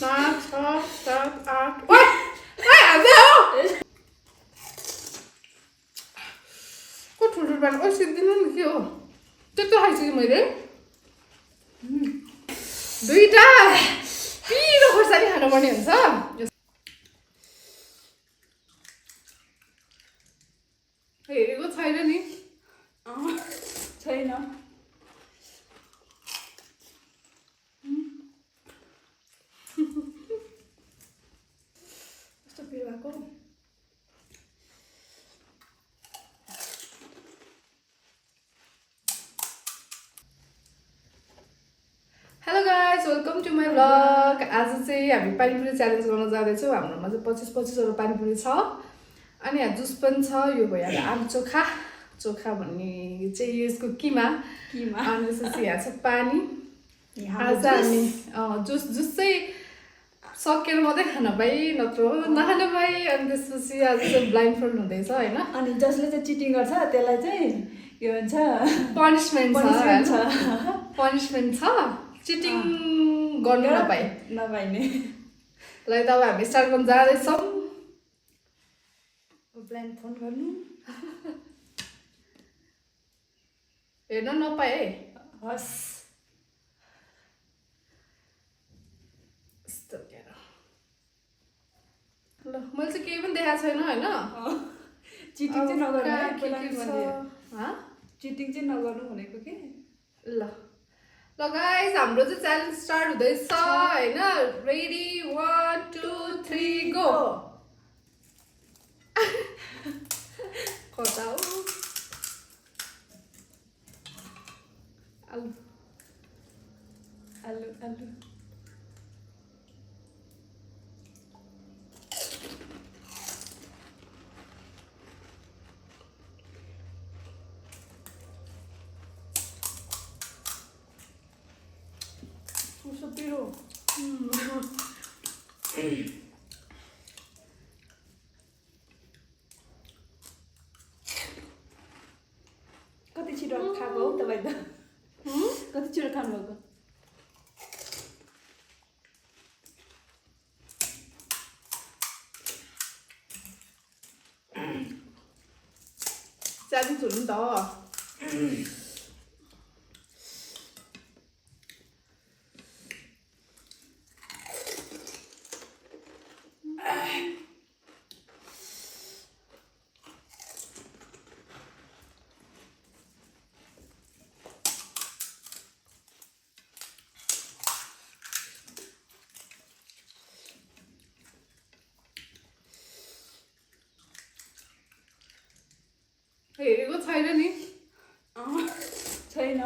5, 6, 7, 8. Ôi! Ôi, ăn gì không? Có thủ được bạn ôi xin tin hơn kiểu. Chắc tôi hay gì mày đấy. दुईटा पिरो खोर्सानी खानुपर्ने हुन्छ हेरेको छैन नि छैन कस्तो पिरो भएको hello guys welcome to my vlog आज चाहिँ हामी पानीपुरी च्यालेन्ज गर्न जाँदैछौँ हाम्रोमा चाहिँ 25-25 पानीपुरी छ अनि यहाँ जुस पनि छ यो भयो आलु चोखा चोखा भन्ने चाहिँ यसको किमा अनि त्यसपछि यहाँ छ पानी आज हामी जुस जुस चाहिँ सकेर मात्रै खान पाइ नत्र नखान पाइ अनि त्यसपछि आज चाहिँ ब्लाइन्ड फोल्ड हुँदैछ होइन अनि जसले चाहिँ चिटिङ गर्छ त्यसलाई चाहिँ के भन्छ पनिसमेन्ट छ चिटिङ गर्नु नपाइने ल तब हामी स्टार्ट गर्न जाँदैछौँ ब्लाइन्ड फोन गर्नु हेर्न नपाए हस् ल मैले चाहिँ केही पनि देखाएको छैन होइन चिटिङ चाहिँ नगर्नु चिटिङ चाहिँ नगर्नु भनेको के ल गाइस हाम्रो चाहिँ च्यालेन्ज स्टार्ट हुँदैछ होइन रेडी 1 2 3 गो कता हो आलु आलु आलु कस्तो पिरो कति छिटो खाएको हो तपाईँ त कति छिटो खानुभएको च्यालेन्ज हुनु नि त हेरेको छैन नि छैन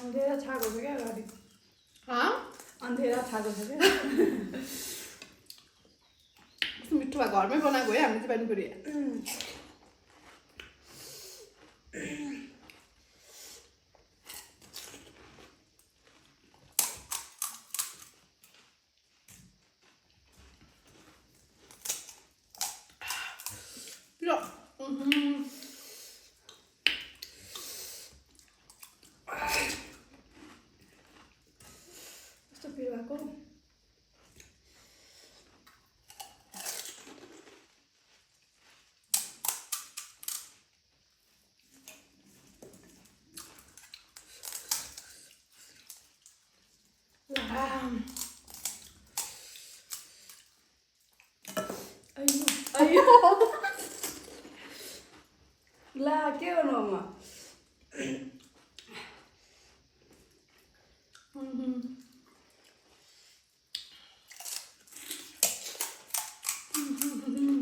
अन्धेरा छाएको छ क्या अगाडि अन्धेरा छाएको छ क्या मिठो भए घरमै बनाएको है हामीले चाहिँ पानीपुरी कस्तो पिरो भएको अयो ला के गर्नु आमा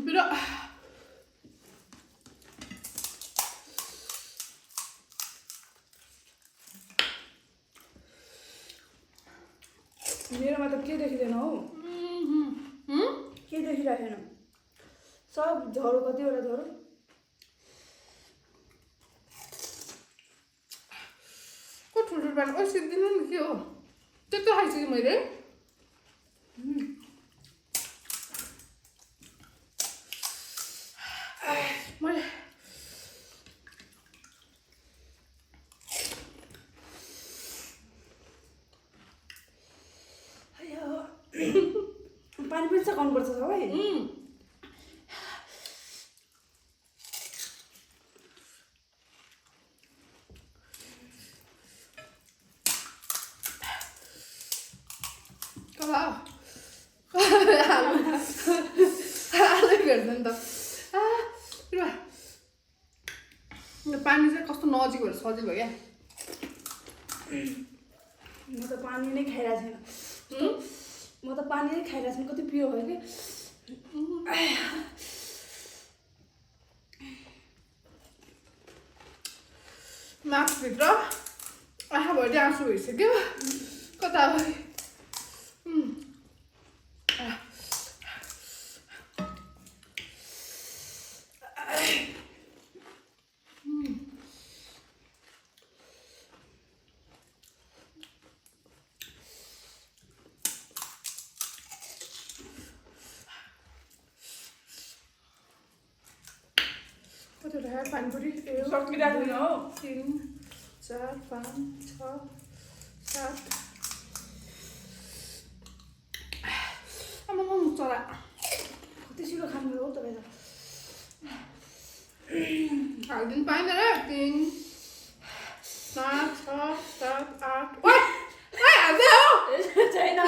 पिरो मेरोमा त के देखिँदैन हौ के देखिराखेन सब झरो कतिवटा झरो को ठुल्ठुलो पानी oi सिद्धिनु नि के हो त्यस्तो खाइसकेँ मैले मैले खानुपर्छ सबै आलु भेट्छ नि त पानी चाहिँ कस्तो नजिक भएर सजिलो क्या म त पानी नै खाइरहेको छैन म त पानी नै खाइरहेको छैन कति पिरो भयो कि मासुभित्र आँखाभरि आँसु भइसक्यो कता कतिवटा खायो पानीपुरी सकिरहेको छैन हो 3 4 5 6 7 आमा मुख चरा कति छिटो खानु हो तपाईँ त हालिदिनु पाइँदैन 3 4 6 7 8 ओइ हाल्दै हो छैन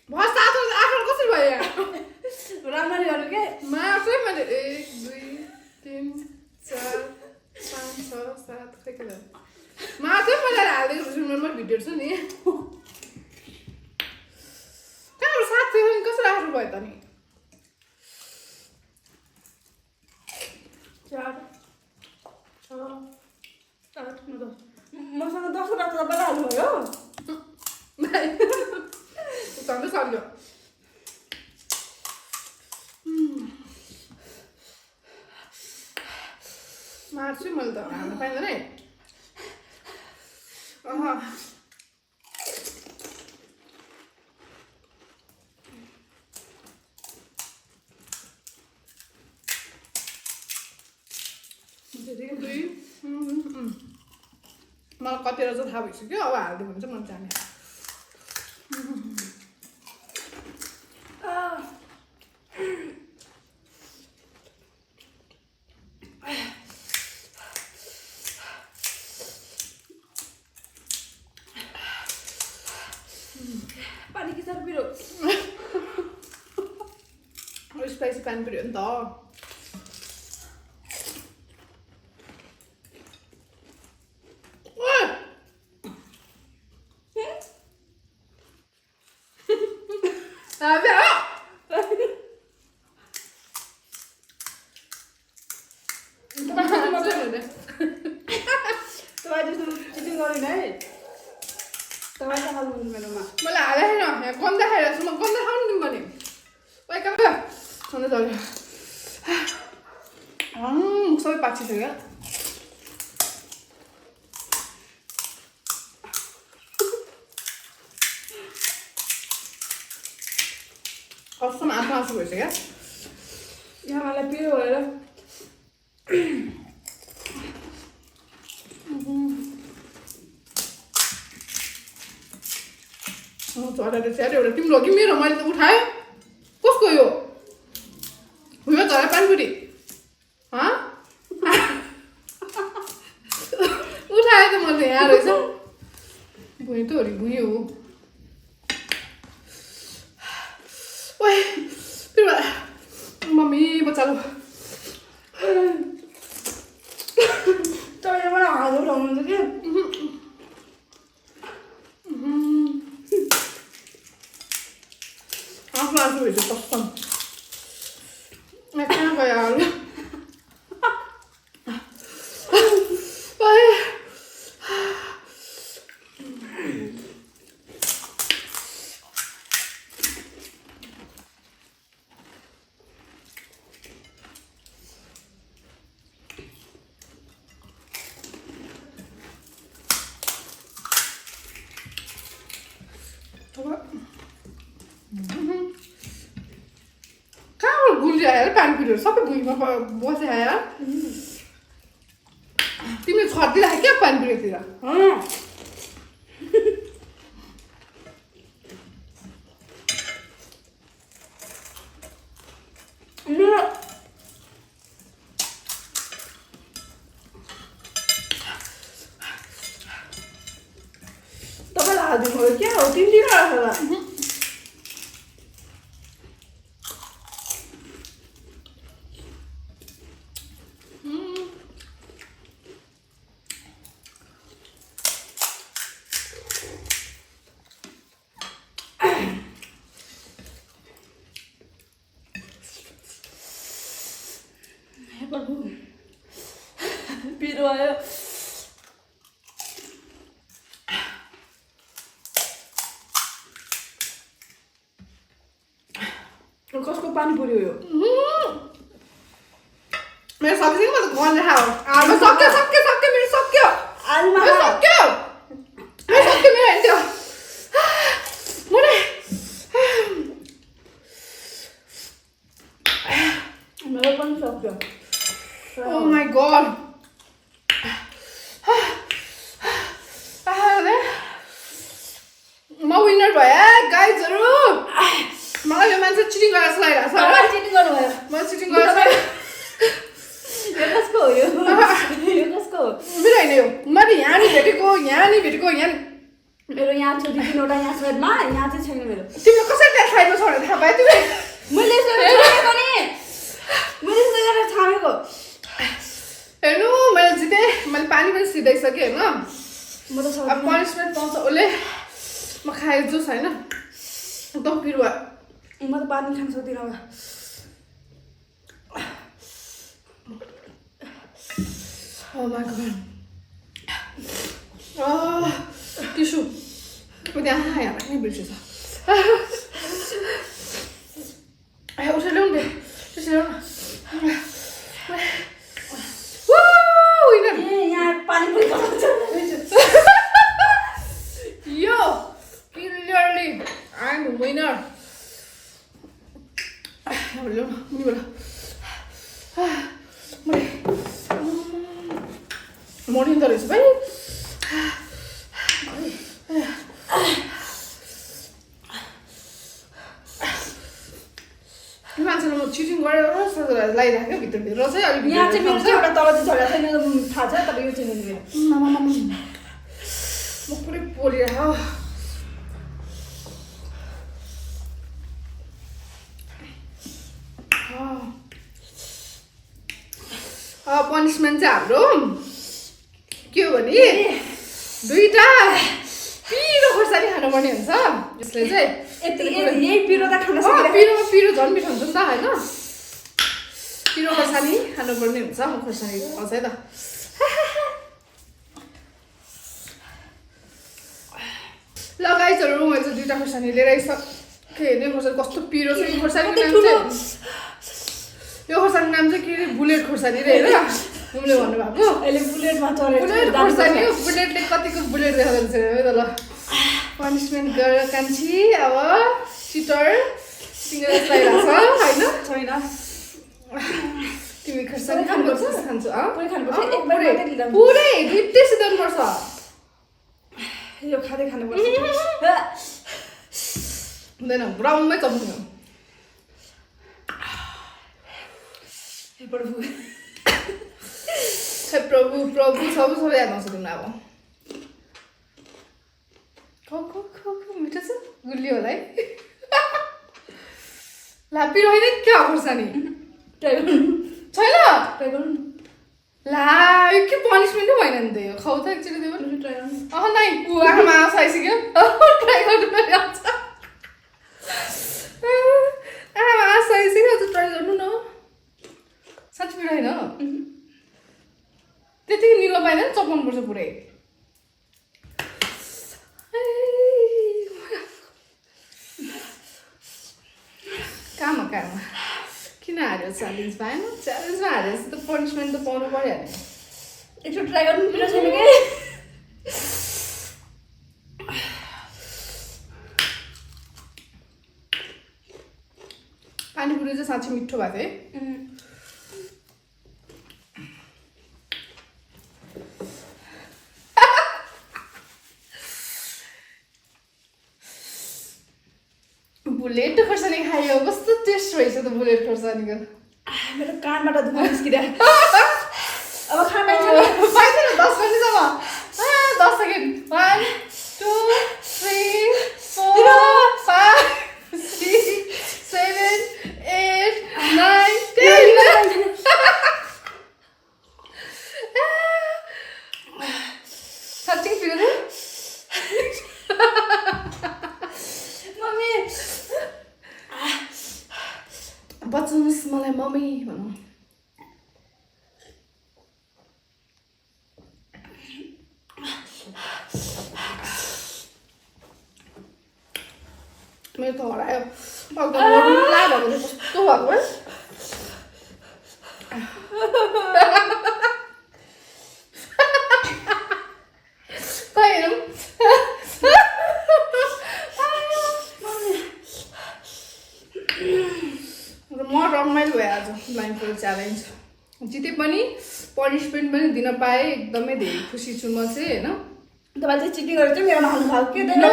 भस आखर कसरी भयो यहाँ राम्ररी गर्नु के मासै मैले 1 2 3 4 5 6 7 खै के मासै मैले हालिदिएको सुनमा भिडियो छु नि कहाँबाट 7 थियो नि कसरी आखर भयो त नि 4 6 7 9 मसँग 10 वटा त तपाईँलाई हाल्नुभयो उताउँदै सक्यो मार्छु मैले त हाल्नु पाइँदैन है मलाई कतिवटा चाहिँ थाहा भइसक्यो अब हालिदियो भने चाहिँ मैले जाने पानी के साह्रो पिरो स्पाइसी पानीपुरी हो नि त तपाईँ जस्तो चिटिङ गरेन है तपाईँ त हाल्नुहुन्छ मेरोमा मैले हालेको छैन यहाँ गन्दा खाइरहेको छु म गन्दा खाउनु नि भने सधैँ चल्यो सबै पाकिसक्यो कस्तो आँसु भइसक्यो यहाँ मलाई पिरो भएर झरेर च्याऱ्यो एउटा तिम्रो हो कि मेरो मैले त उठाएँ कसको यो भुइँमा झरे पानीपुरी उठाएँ त मैले यहाँ रहेछ भुइँ त हो भुइँ हो ओए मम्मी बच्चालो तपाईँले मलाई हात उठाउनुहुन्छ कि आफू भइसक्यो कसम कहाँ गयो आलु कहाँबाट गुलियो आयो पानीपुरीहरू सबै भुइँमा बसे आयो तिमीले छरिदिरहेको क्या पानीपुरीतिर मेरो तपाईँलाई हालिदिनु भयो क्या हो 3 दिन राखेर पिरो आयो कसको पानीपुरी हो यो मेरो सब्जी म त गन राख आमा सक्यो मेरो सक्यो आलुमा मेरो सक्यो मेरो त्यो मेरो पनि सक्यो Oh my god. म विनर भए गाइजहरु मलाई यो मान्छे चिटिङ गरेर लागिरहेको छ मलाई चिटिङ गर्नुभयो म चिटिङ गरेर यो कसको हो यो कसको हो मेरो हैन यो मैले यहाँ नि भेटेको यहाँ मेरो यहाँ छ 2-3 यहाँ साइडमा यहाँ चाहिँ छैन मेरो तिमीले कसरी त्यहाँ साइडमा छोडेर थाहा पायो तिमी मैले छोडेको नि मैले त्यसै गरेर छामेको हेर्नु मैले जिते मैले पानी पनि सिधाइसकेँ हैन म त अब पनिसमेन्ट पाउँछ उसले म खाए जुस हैन एकदम पिरो भयो म त पानी खान सक्दिनँ अब Oh my god. टिस्यु त्यहाँ यहाँ राख्नै बिर्सेछ उठेर ल्याउनु दे टिस्यु ल्याउनु यहाँ पानीपुरी खान्छ यो क्लियरली आई एम विनर ल्याउनु मुनिबाट मर्निङ त रहेछ भाइ मान्छेले म चिटिङ गरेर लगाइराखेँ भित्रभित्र चाहिँ अलिक यहाँ चाहिँ मेरो चाहिँ एउटा तल चाहिँ झगडा छैन थाहा छ तर यो चाहिँ मेरो म पुरै पोलिरहेको पनिसमेन्ट चाहिँ हाम्रो के हो भने 2टा पिरो खोर्सानी खानुपर्ने हुन्छ यसले चाहिँ यही पिरो त खान सक्दैन पिरो झन् मिठो हुन्छ नि त होइन पिरो खोर्सानी खानुपर्ने हुन्छ म खोर्सानी आउँछ है त लगाइचहरू मैले चाहिँ 2टा खोर्सानी लिएर आइसकेँ हेर्ने खोर्सानी कस्तो पिरो छ यो खोर्सानीको नाम चाहिँ यो खोर्सानीको नाम चाहिँ के अरे बुलेट खोर्सानी रे होइन तिमीले भन्नुभएको अहिले बुलेटमा चढेर बुलेट खोर्सानी हो बुलेटले कतिको बुलेट देखाउँछ है त ल पनिसमेन्ट गरेर कान्छी अब चिटर सिङ्गल लगाइरहेको छ होइन छैन तिमी खोर्सानी खानुपर्छ खान्छु पुरै खानुपर्छ एक बार मात्रै लिँदा पुरै दुईटै सिधाउनुपर्छ यो खाँदै खानुपर्छ हुँदैन ब्राउनमै चम्किनु हे प्रभु प्रभु सबै याद आउँछ तिमीलाई अब मिठो छ गुलियो होला है ला पिरो होइन क्या खोर्सानी ट्राई गर्नु छैन ट्राई गर्नु ला यो के पनिसमेन्टै भएन नि त यो खाउ त एकचोटि त्यो पनि ट्राई गर्नु नै आँखामा आउँछ आइसक्यो ट्राई गर्नु पनि आउँछ आँखामा आँसु आइसक्यो ट्राई गर्नु न साँच्ची पिरो होइन त्यतिकै निलो पाइँदैन चपाउनुपर्छ पुरै काम किन हार्यो च्यालेन्जमा होइन च्यालेन्जमा हारेपछि त पनिसमेन्ट त पाउनु परिहाल्यो एकचोटि ट्राई गर्नु पिरो छैन कि पानीपुरी चाहिँ साँच्चै मिठो भएको है बुलेट खोर्सानी खायो कस्तो टेस्ट भइसक्यो त बुलेट खोर्सानीको मेरो कानबाट धुवा निस्किरहेको अब खाना पाइँदैन 10 मिनटसम्म 10 सेकेन्ड 1 2 3 4 5 6 7 8 9 10 साँच्चै फिर मम्मी बचाउनुहोस् मलाई मम्मी भनौँ मेरो त हरायो एकदम मर्नुला भएको थियो कस्तो भएको है खै हेरौँ म रमाइलो भयो आज ब्लाइन्ड फुड च्यालेन्ज जिते पनि पनिसमेन्ट पनि दिन पाएँ एकदमै धेरै खुसी छु म चाहिँ होइन तपाईँले चाहिँ चिटिङ गरेर चाहिँ मेरोमा हाल्नु भएको के नो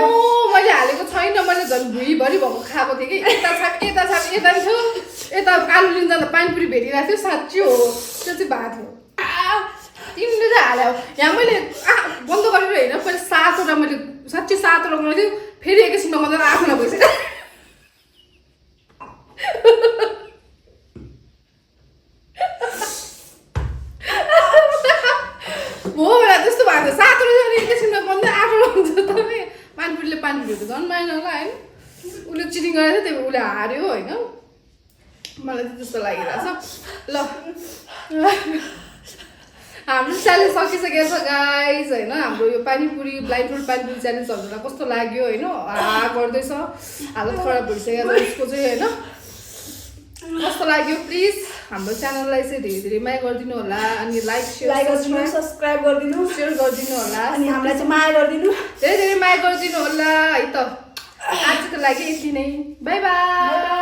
मैले हालेको छैन मैले झन् भुइँभरि भएको खाएको थिएँ कि यता छाप यता थियो यता आलु लिन जाँदा पानीपुरी भेटिरहेको थियो साँच्ची हो त्यो चाहिँ भएको थियो तिमीले चाहिँ हाल्यो यहाँ मैले बन्द गरेर होइन मैले 7वटा मैले साँच्ची 7वटा बनाएको थियो फेरि एकैछिन नगर्दा 8वटा भइसक्यो हो बेला त्यस्तो भएको थियो 7वटा एकैछिनमा बन्दै 8वटा हुन्छ तपाईँ पानीपुरीले पानीपुरीको झन् माइन होला होइन उसले चिटिङ गरेको थियो त्यही उसले हार्यो होइन मलाई चाहिँ त्यस्तो लागिरहेछ ल हाम्रो च्यालेन्ज सकिसकेको छ गाइज होइन हाम्रो यो panipuri blind food panipuri challenge हजुरलाई कस्तो लाग्यो होइन गर्दैछ हालत खराब भइसकेको छ उसको चाहिँ होइन कस्तो लाग्यो प्लिज हाम्रो च्यानललाई चाहिँ धेरै धेरै माया गरिदिनु होला अनि लाइक गरिदिनु सब्सक्राइब गरिदिनु सेयर गरिदिनु होला अनि हामीलाई चाहिँ माया गरिदिनु धेरै धेरै माया गरिदिनु होला है त आजको लागि यति नै बाई बाई